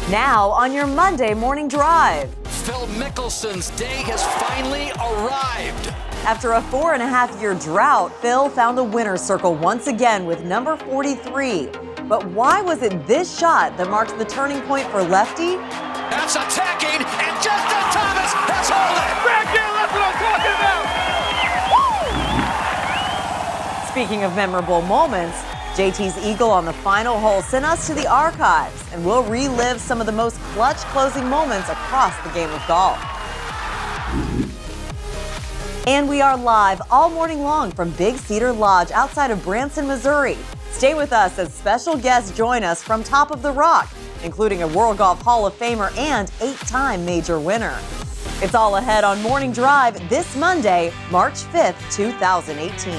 Now on your Monday morning drive. Phil Mickelson's day has finally arrived. After a 4.5-year drought, Phil found the winner's circle once again with number 43. But why was it this shot that marks the turning point for lefty? That's attacking, and Justin Thomas has hold it. Back here, that's what I'm talking about. Speaking of memorable moments, JT's eagle on the final hole sent us to the archives, and we'll relive some of the most clutch closing moments across the game of golf. And we are live all morning long from Big Cedar Lodge outside of Branson, Missouri. Stay with us as special guests join us from Top of the Rock, including a World Golf Hall of Famer and 8-time major winner. It's all ahead on Morning Drive this Monday, March 5th, 2018.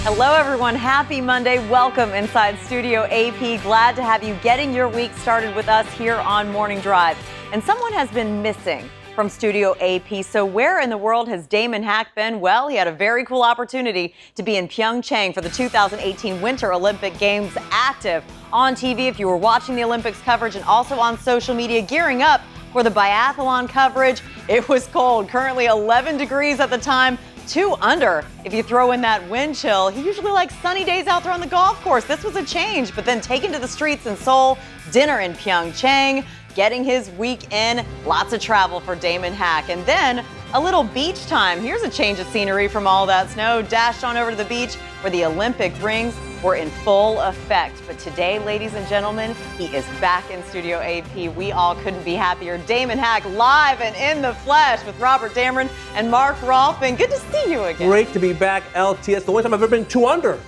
Hello, everyone. Happy Monday. Welcome inside Studio AP. Glad to have you getting your week started with us here on Morning Drive. And someone has been missing from Studio AP. So where in the world has Damon Hack been? Well, he had a very cool opportunity to be in Pyeongchang for the 2018 Winter Olympic Games, active on TV if you were watching the Olympics coverage, and also on social media gearing up for the biathlon coverage. It was cold, currently 11 degrees at the time. 2 under if you throw in that wind chill. He usually likes sunny days out there on the golf course. This was a change, but then taken to the streets in Seoul, dinner in Pyeongchang, getting his week in. Lots of travel for Damon Hack. And then a little beach time. Here's a change of scenery from all that snow. Dashed on over to the beach where the Olympic rings were in full effect. But today, ladies and gentlemen, he is back in Studio AP. We all couldn't be happier. Damon Hack live and in the flesh with Robert Dameron and Mark Rolfing. Good to see you again. Great to be back, LT. It's the only time I've ever been 2 under.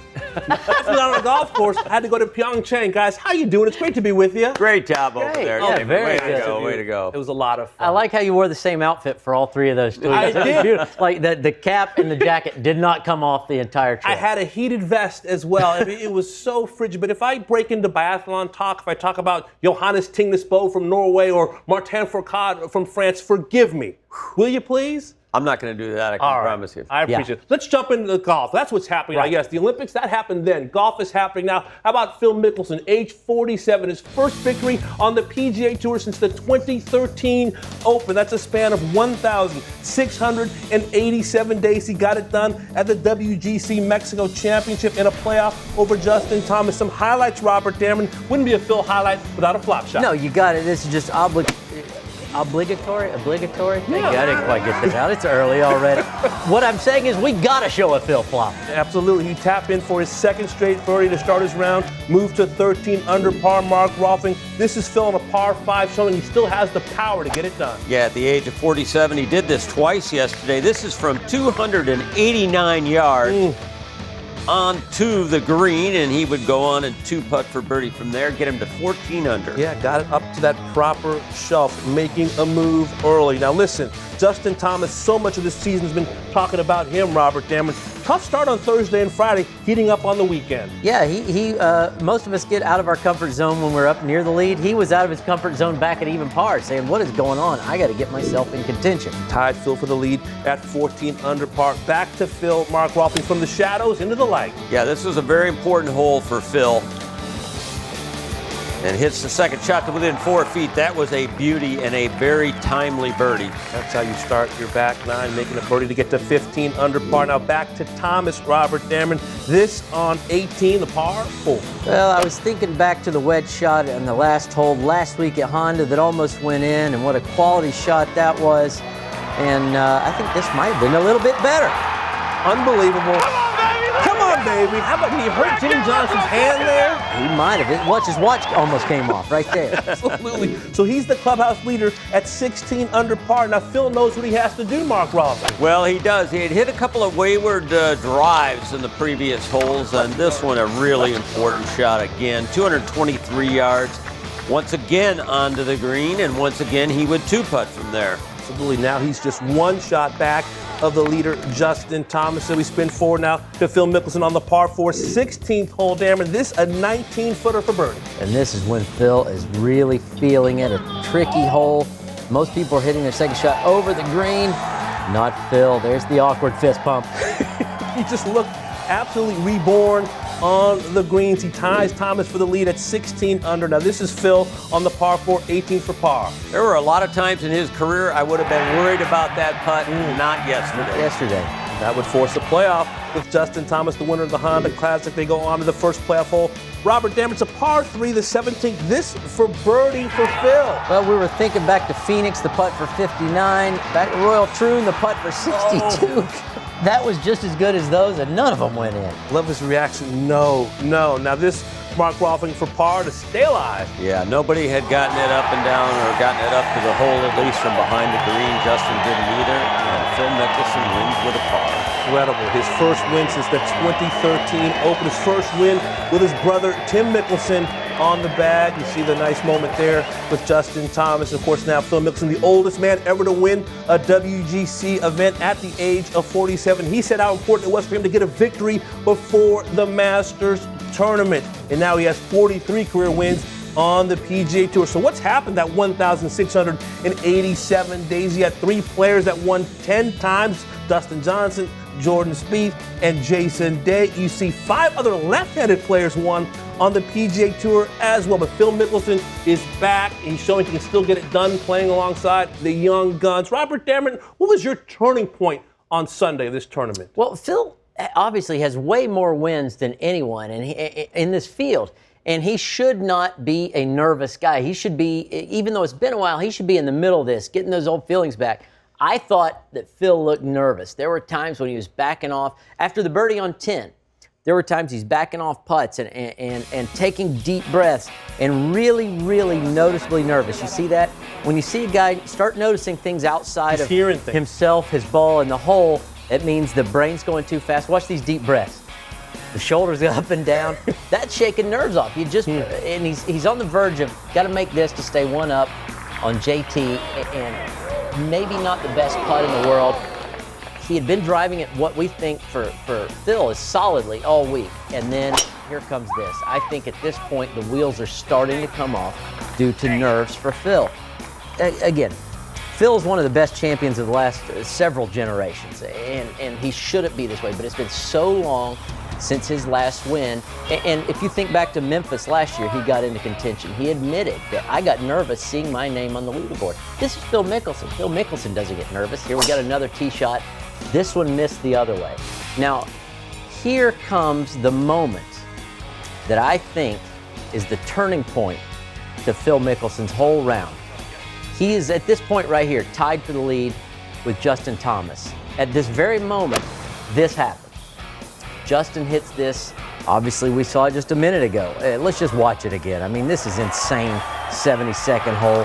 That's not on a golf course. I had to go to Pyeongchang. Guys, how you doing? It's great to be with you. Great job over there. Yeah, very way good. to go, way to go. It was a lot of fun. I like how you wore the same outfit for all 3 of those tweets. I did. Beautiful. Like the cap and the jacket did not come off the entire trip. I had a heated vest as well. I mean, it was so frigid. But if I break into biathlon talk, if I talk about Johannes Tingnesbo from Norway or Martin Fourcade from France, forgive me. Will you please? I'm not going to do that, I can promise you. I appreciate it. Let's jump into the golf. That's what's happening, I guess. The Olympics, that happened then. Golf is happening now. How about Phil Mickelson, age 47, his first victory on the PGA Tour since the 2013 Open. That's a span of 1,687 days. He got it done at the WGC Mexico Championship in a playoff over Justin Thomas. Some highlights, Robert Dameron. Wouldn't be a Phil highlight without a flop shot. No, you got it. This is just obligatory? Yeah. I didn't quite get this out. It's early already. What I'm saying is we got to show a Phil flop. Absolutely. He tapped in for his second straight birdie to start his round, moved to 13 under par. Mark Rolfing. This is Phil on a par 5, showing he still has the power to get it done. Yeah, at the age of 47, he did this twice yesterday. This is from 289 yards onto the green, and he would go on and 2-putt for birdie from there, get him to 14 under. Yeah, got it up to that proper shelf, making a move early. Now listen, Justin Thomas, so much of this season has been talking about him, Robert Dameron. Tough start on Thursday and Friday, heating up on the weekend. Yeah, he most of us get out of our comfort zone when we're up near the lead. He was out of his comfort zone back at even par, saying, what is going on? I got to get myself in contention. Tied Phil for the lead at 14 under par. Back to Phil, Mark Rolfing, from the shadows into the light. Yeah, this was a very important hole for Phil. And hits the second shot to within 4 feet. That was a beauty and a very timely birdie. That's how you start your back 9, making a birdie to get to 15 under par. Now back to Thomas, Robert Dameron. This on 18, the par 4. Well, I was thinking back to the wedge shot on the last hole last week at Honda that almost went in, and what a quality shot that was. And I think this might have been a little bit better. Unbelievable. Come on, baby. How about, you hurt Jimmy Johnson's hand there? He might have. His watch almost came off right there. Absolutely. So he's the clubhouse leader at 16 under par. Now Phil knows what he has to do, Mark Rolfing. Well, he does. He had hit a couple of wayward drives in the previous holes, and this one a really important shot again. 223 yards. Once again onto the green, and once again he would 2-putt from there. Absolutely. Now he's just 1 shot back of the leader, Justin Thomas. So we spin forward now to Phil Mickelson on the par 4, 16th hole. Dameron, this a 19-footer for birdie. And this is when Phil is really feeling it. A tricky hole. Most people are hitting their second shot over the green. Not Phil. There's the awkward fist pump. He just looked absolutely reborn on the greens. He ties Thomas for the lead at 16 under. Now this is Phil on the par 4, 18 for par. There were a lot of times in his career I would have been worried about that putt. Not yesterday. That would force a playoff with Justin Thomas, the winner of the Honda Classic. They go on to the first playoff hole. Robert Dammer, it's a par 3, the 17th. This for birdie for Phil. Well, we were thinking back to Phoenix, the putt for 59. Back to Royal Troon, the putt for 62. Oh. That was just as good as those, and none of them went in. Love his reaction. No. Now this, Mark Rolfing for par to stay alive. Yeah, nobody had gotten it up and down or gotten it up to the hole, at least from behind the green. Justin didn't either. And Phil Mickelson wins with a par. Incredible. His first win since the 2013 Open. His first win with his brother Tim Mickelson on the bag. You see the nice moment there with Justin Thomas. Of course, now Phil Mickelson, the oldest man ever to win a WGC event at the age of 47. He said how important it was for him to get a victory before the Masters tournament. And now he has 43 career wins on the PGA Tour. So what's happened that 1,687 days? He had 3 players that won 10 times. Dustin Johnson, Jordan Spieth, and Jason Day. You see 5 other left-handed players won on the PGA Tour as well. But Phil Mickelson is back. He's showing he can still get it done playing alongside the young guns. Robert Damron, what was your turning point on Sunday of this tournament? Well, Phil obviously has way more wins than anyone in this field. And he should not be a nervous guy. He should be, even though it's been a while, he should be in the middle of this, getting those old feelings back. I thought that Phil looked nervous. There were times when he was backing off. After the birdie on 10, there were times he's backing off putts and taking deep breaths and really, really noticeably nervous. You see that? When you see a guy start noticing things outside of himself, his ball, and the hole, it means the brain's going too fast. Watch these deep breaths. The shoulders go up and down. That's shaking nerves off. You just and he's on the verge of got to make this to stay one up on JT, and maybe not the best putt in the world. He had been driving it what we think for Phil is solidly all week, and then here comes this. I think at this point the wheels are starting to come off due to nerves for Phil. Again, Phil's one of the best champions of the last several generations, and he shouldn't be this way, but it's been so long since his last win. And if you think back to Memphis last year, he got into contention. He admitted that I got nervous seeing my name on the leaderboard. This is Phil Mickelson. Phil Mickelson doesn't get nervous. Here we got another tee shot. This one missed the other way. Now, here comes the moment that I think is the turning point to Phil Mickelson's whole round. He is at this point right here, tied for the lead with Justin Thomas. At this very moment, this happened. Justin hits this. Obviously, we saw it just a minute ago. Let's just watch it again. I mean, this is insane. 72nd hole.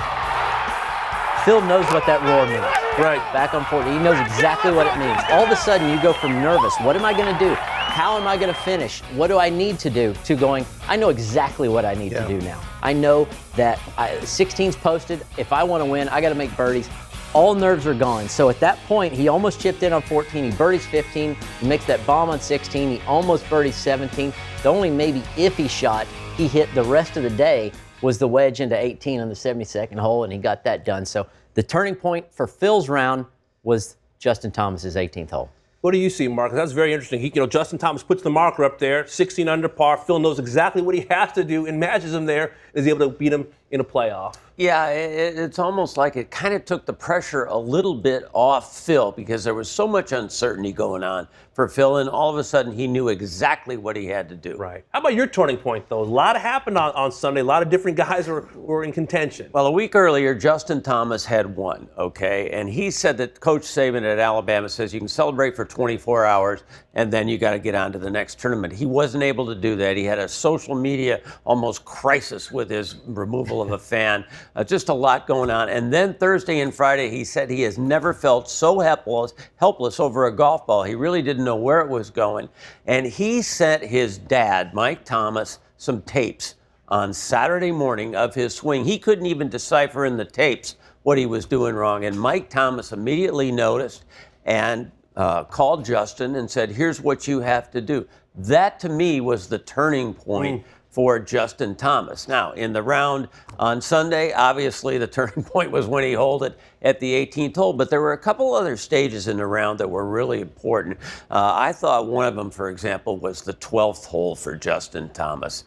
Phil knows what that roar means. Right. Back on 40. He knows exactly what it means. All of a sudden, you go from nervous. What am I going to do? How am I going to finish? What do I need to do? To going, I know exactly what I need to do now. I know that 16's posted. If I want to win, I got to make birdies. All nerves are gone. So at that point, he almost chipped in on 14. He birdies 15. He makes that bomb on 16. He almost birdies 17. The only maybe iffy shot he hit the rest of the day was the wedge into 18 on the 72nd hole, and he got that done. So the turning point for Phil's round was Justin Thomas's 18th hole. What do you see, Marcus? That's very interesting. Justin Thomas puts the marker up there, 16 under par. Phil knows exactly what he has to do and matches him there, and is able to beat him in a playoff. Yeah, it's almost like it kind of took the pressure a little bit off Phil because there was so much uncertainty going on for Phil, and all of a sudden he knew exactly what he had to do. Right. How about your turning point, though? A lot happened on Sunday. A lot of different guys were in contention. Well, a week earlier, Justin Thomas had won, okay? And he said that Coach Saban at Alabama says you can celebrate for 24 hours, and then you got to get on to the next tournament. He wasn't able to do that. He had a social media almost crisis with his removal of a fan. Just a lot going on. And then Thursday and Friday, he said he has never felt so helpless over a golf ball. He really didn't know where it was going. And he sent his dad, Mike Thomas, some tapes on Saturday morning of his swing. He couldn't even decipher in the tapes what he was doing wrong. And Mike Thomas immediately noticed and called Justin and said, here's what you have to do. That, to me, was the turning point for Justin Thomas. Now, in the round on Sunday, obviously the turning point was when he holed it at the 18th hole, but there were a couple other stages in the round that were really important. I thought one of them, for example, was the 12th hole for Justin Thomas.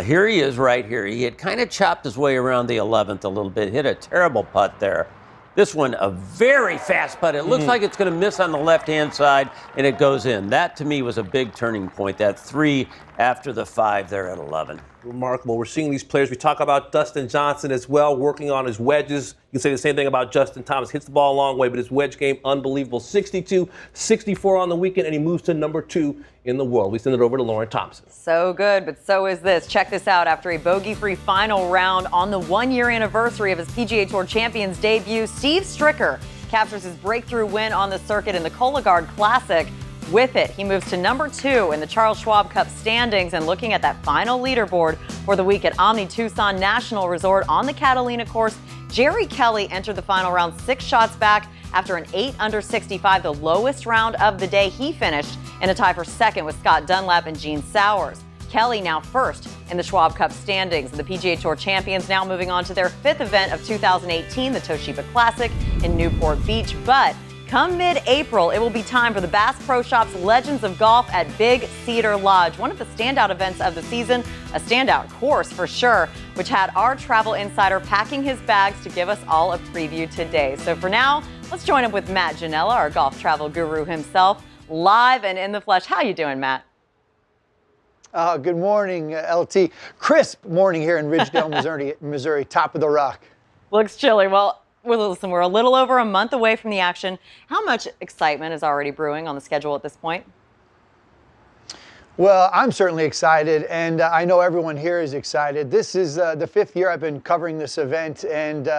Here he is right here. He had kind of chopped his way around the 11th a little bit, hit a terrible putt there. This one, a very fast putt. It looks like it's going to miss on the left-hand side, and it goes in. That, to me, was a big turning point, that 3 after the 5 there at 11. Remarkable. We're seeing these players. We talk about Dustin Johnson as well, working on his wedges. You can say the same thing about Justin Thomas. Hits the ball a long way, but his wedge game, unbelievable. 62, 64 on the weekend, and he moves to number 2 in the world. We send it over to Lauren Thompson. So good, but so is this. Check this out. After a bogey-free final round on the one-year anniversary of his PGA Tour Champions debut, Steve Stricker captures his breakthrough win on the circuit in the Cologuard Classic. With it, he moves to number 2 in the Charles Schwab Cup standings. And looking at that final leaderboard for the week at Omni Tucson National Resort on the Catalina course, Jerry Kelly entered the final round 6 shots back after an 8 under 65, the lowest round of the day. He finished in a tie for second with Scott Dunlap and Gene Sowers. Kelly now first in the Schwab Cup standings. The PGA Tour champions now moving on to their 5th event of 2018, the Toshiba Classic in Newport Beach. But come mid-April, it will be time for the Bass Pro Shops Legends of Golf at Big Cedar Lodge, one of the standout events of the season, a standout course for sure, which had our travel insider packing his bags to give us all a preview today. So for now, let's join up with Matt Janella, our golf travel guru himself, live and in the flesh. How you doing, Matt? Good morning, LT. Crisp morning here in Ridgedale, Missouri, top of the rock. Looks chilly. Well, listen, we're a little over a month away from the action. How much excitement is already brewing on the schedule at this point? Well, I'm certainly excited, and I know everyone here is excited. This is the 5th year I've been covering this event, and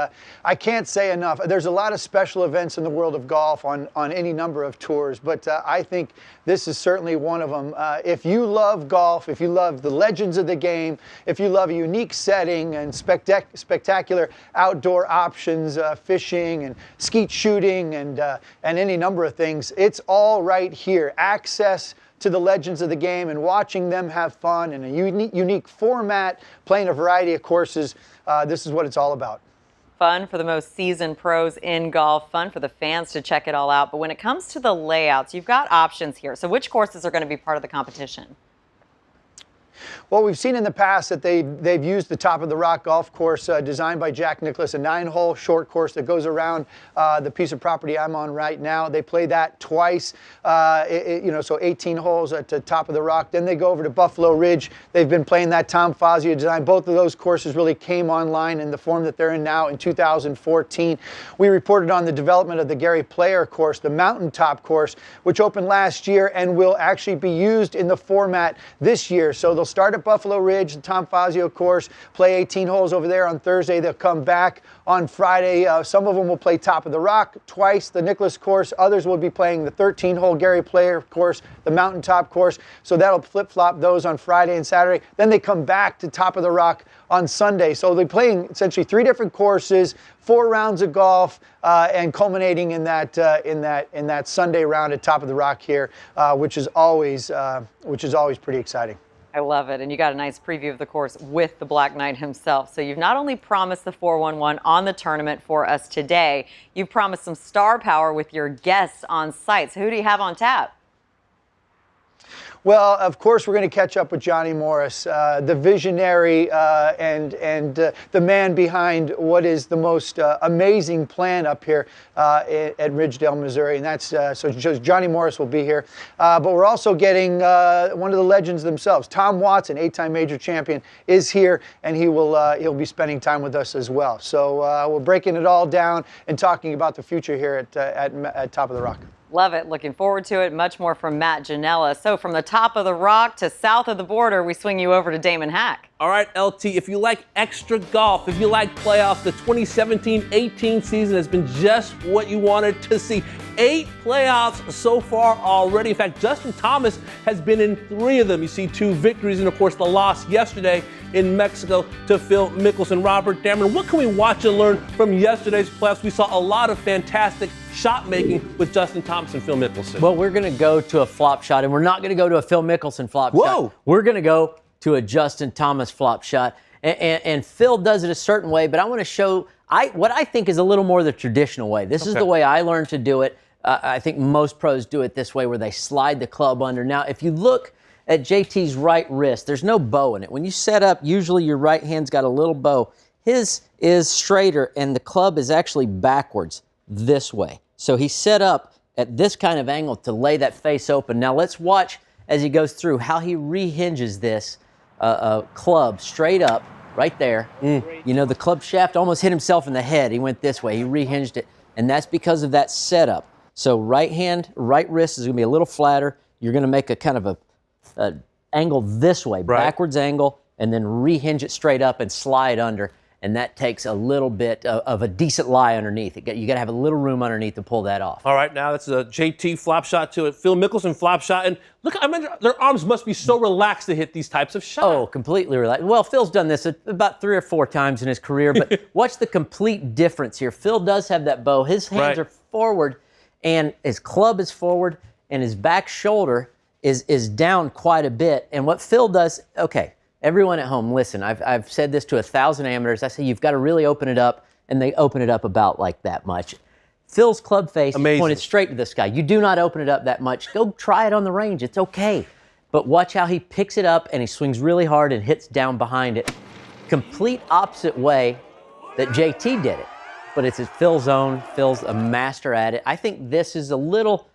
I can't say enough. There's a lot of special events in the world of golf on any number of tours, but I think this is certainly one of them. If you love golf, if you love the legends of the game, if you love a unique setting and spectacular outdoor options, fishing and skeet shooting and any number of things, it's all right here. Access to the legends of the game and watching them have fun in a unique format, playing a variety of courses. This is what it's all about. Fun for the most seasoned pros in golf, fun for the fans to check it all out. But when it comes to the layouts, you've got options here. So which courses are going to be part of the competition? Well, we've seen in the past that they've used the Top of the Rock golf course designed by Jack Nicklaus, a 9-hole short course that goes around the piece of property I'm on right now. They play that twice, so 18 holes at the Top of the Rock. Then they go over to Buffalo Ridge. They've been playing that Tom Fazio design. Both of those courses really came online in the form that they're in now in 2014. We reported on the development of the Gary Player course, the Mountaintop course, which opened last year and will actually be used in the format this year. So they'll start at Buffalo Ridge, the Tom Fazio course, play 18 holes over there on Thursday. They'll come back on Friday. Some of them will play Top of the Rock twice, the Nicklaus course. Others will be playing the 13-hole Gary Player course, the Mountaintop course. So that'll flip-flop those on Friday and Saturday. Then they come back to Top of the Rock on Sunday. So they're playing essentially 3 different courses, 4 rounds of golf, and culminating in that Sunday round at Top of the Rock here, which is always pretty exciting. I love it. And you got a nice preview of the course with the Black Knight himself. So you've not only promised the 411 on the tournament for us today, you've promised some star power with your guests on site. So who do you have on tap? Well, of course, we're going to catch up with Johnny Morris, the visionary and the man behind what is the most amazing plan up here at Ridgedale, Missouri. And that's so Johnny Morris will be here. But we're also getting one of the legends themselves. Tom Watson, 8-time major champion, is here, and he'll be spending time with us as well. So we're breaking it all down and talking about the future here at Top of the Rock. Love it. Looking forward to it. Much more from Matt Janella. So from the top of the rock to south of the border, we swing you over to Damon Hack. All right, LT, if you like extra golf, if you like playoffs, the 2017-18 season has been just what you wanted to see. 8 playoffs so far already. In fact, Justin Thomas has been in 3 of them. You see 2 victories and, of course, the loss yesterday in Mexico to Phil Mickelson. Robert Dameron, what can we watch and learn from yesterday's playoffs? We saw a lot of fantastic shot making with Justin Thomas and Phil Mickelson. Well, we're going to go to a flop shot, and we're not going to go to a Phil Mickelson flop shot. We're going to go to a Justin Thomas flop shot. And Phil does it a certain way, but I want to show what I think is a little more the traditional way. This is the way I learned to do it. I think most pros do it this way, where they slide the club under. Now, if you look at JT's right wrist, there's no bow in it. When you set up, usually your right hand's got a little bow. His is straighter, and the club is actually backwards this way. So he's set up at this kind of angle to lay that face open. Now let's watch as he goes through how he rehinges this club straight up right there. You know, the club shaft almost hit himself in the head. He went this way. He rehinged it, and that's because of that setup. So right hand, right wrist is going to be a little flatter. You're going to make a kind of a angle this way, backwards angle, and then rehinge it straight up and slide under. And that takes a little bit of a decent lie underneath. You got to have a little room underneath to pull that off. All right, now that's a JT flop shot to it. Phil Mickelson flop shot. And look, I mean, their arms must be so relaxed to hit these types of shots. Oh, completely relaxed. Well, Phil's done this about 3 or 4 times in his career, but watch the complete difference here. Phil does have that bow. His hands are forward, and his club is forward, and his back shoulder is down quite a bit. And what Phil does, okay, everyone at home, listen, I've said this to 1,000 amateurs. I say you've got to really open it up, and they open it up about like that much. Phil's club face is pointed straight to the sky. You do not open it up that much. Go try it on the range. It's okay. But watch how he picks it up, and he swings really hard and hits down behind it. Complete opposite way that JT did it. But it's at Phil's own. Phil's a master at it. I think this is a little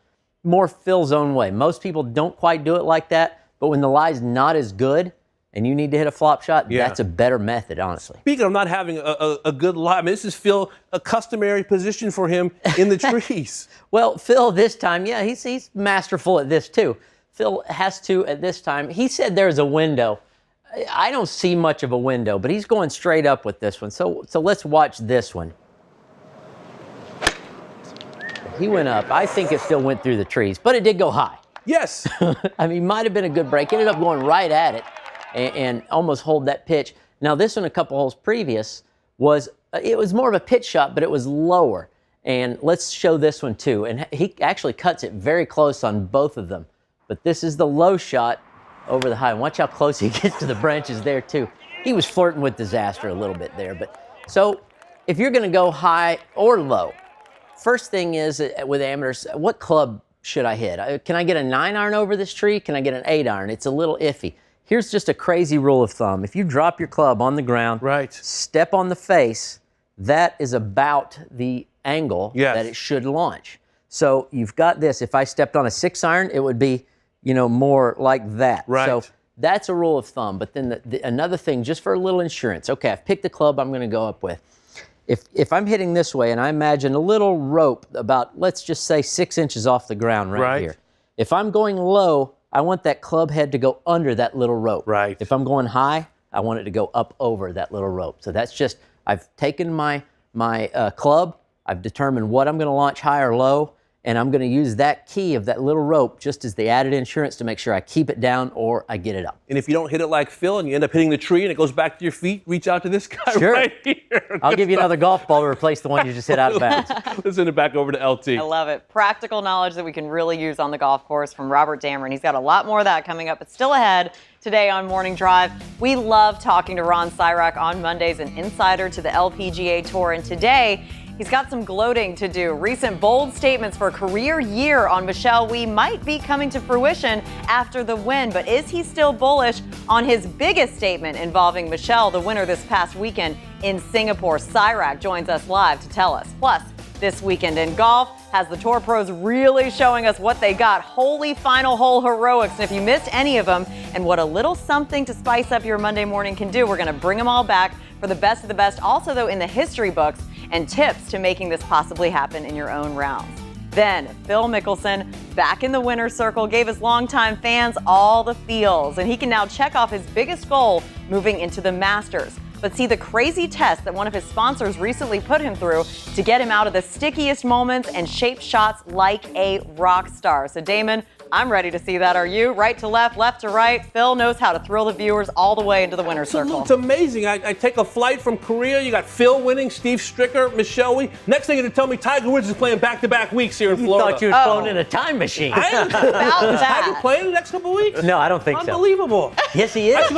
more Phil's own way. Most people don't quite do it like that, but when the lie's not as good, and you need to hit a flop shot, that's a better method, honestly. Speaking of not having a good lie, I mean, this is Phil, a customary position for him in the trees. Well, Phil this time, he's masterful at this too. Phil has to, at this time, he said there's a window. I don't see much of a window, but he's going straight up with this one. So let's watch this one. He went up. I think it still went through the trees, but it did go high. Yes. I mean, might have been a good break. Ended up going right at it. And almost hold that pitch. Now, this one, a couple holes previous, was more of a pitch shot, but it was lower. And let's show this one, too. And he actually cuts it very close on both of them. But this is the low shot over the high. And watch how close he gets to the branches there, too. He was flirting with disaster a little bit there. But so if you're going to go high or low, first thing is with amateurs, what club should I hit? Can I get a 9-iron over this tree? Can I get an 8-iron? It's a little iffy. Here's just a crazy rule of thumb. If you drop your club on the ground, step on the face, that is about the angle that it should launch. So you've got this. If I stepped on a 6-iron, it would be, more like that. So that's a rule of thumb. But then another thing, just for a little insurance. Okay, I've picked the club I'm going to go up with. If I'm hitting this way, and I imagine a little rope about, let's just say, 6 inches off the ground right here. If I'm going low, I want that club head to go under that little rope. If I'm going high, I want it to go up over that little rope. So that's just, I've taken my club, I've determined what I'm going to launch high or low, and I'm going to use that key of that little rope just as the added insurance to make sure I keep it down or I get it up. And if you don't hit it like Phil and you end up hitting the tree and it goes back to your feet, reach out to this guy right here. I'll give you another golf ball to replace the one you just hit out of bounds. Let's send it back over to LT. I love it. Practical knowledge that we can really use on the golf course from Robert Dameron. He's got a lot more of that coming up. It's still ahead today on Morning Drive. We love talking to Ron Cyrack on Mondays, an insider to the LPGA Tour. And today, he's got some gloating to do. Recent bold statements for a career year on Michelle Wie might be coming to fruition after the win, but is he still bullish on his biggest statement involving Michelle, the winner this past weekend in Singapore? Cyrack joins us live to tell us. Plus, this weekend in golf has the Tour pros really showing us what they got. Holy final hole heroics. And if you missed any of them and what a little something to spice up your Monday morning can do, we're going to bring them all back for the best of the best. Also, though, in the history books, and tips to making this possibly happen in your own rounds. Then, Phil Mickelson, back in the winner's circle, gave his longtime fans all the feels, and he can now check off his biggest goal moving into the Masters. But see the crazy test that one of his sponsors recently put him through to get him out of the stickiest moments and shape shots like a rock star. So, Damon, I'm ready to see that. Are you? Right to left, left to right. Phil knows how to thrill the viewers all the way into the winner's circle. It's amazing. I take a flight from Korea. You got Phil winning, Steve Stricker, Michelle Wie. Next thing you're going to tell me, Tiger Woods is playing back-to-back weeks here in Florida. You thought you had flown in a time machine. Is Tiger playing the next couple of weeks? No, I don't think so. Unbelievable. Yes, he is.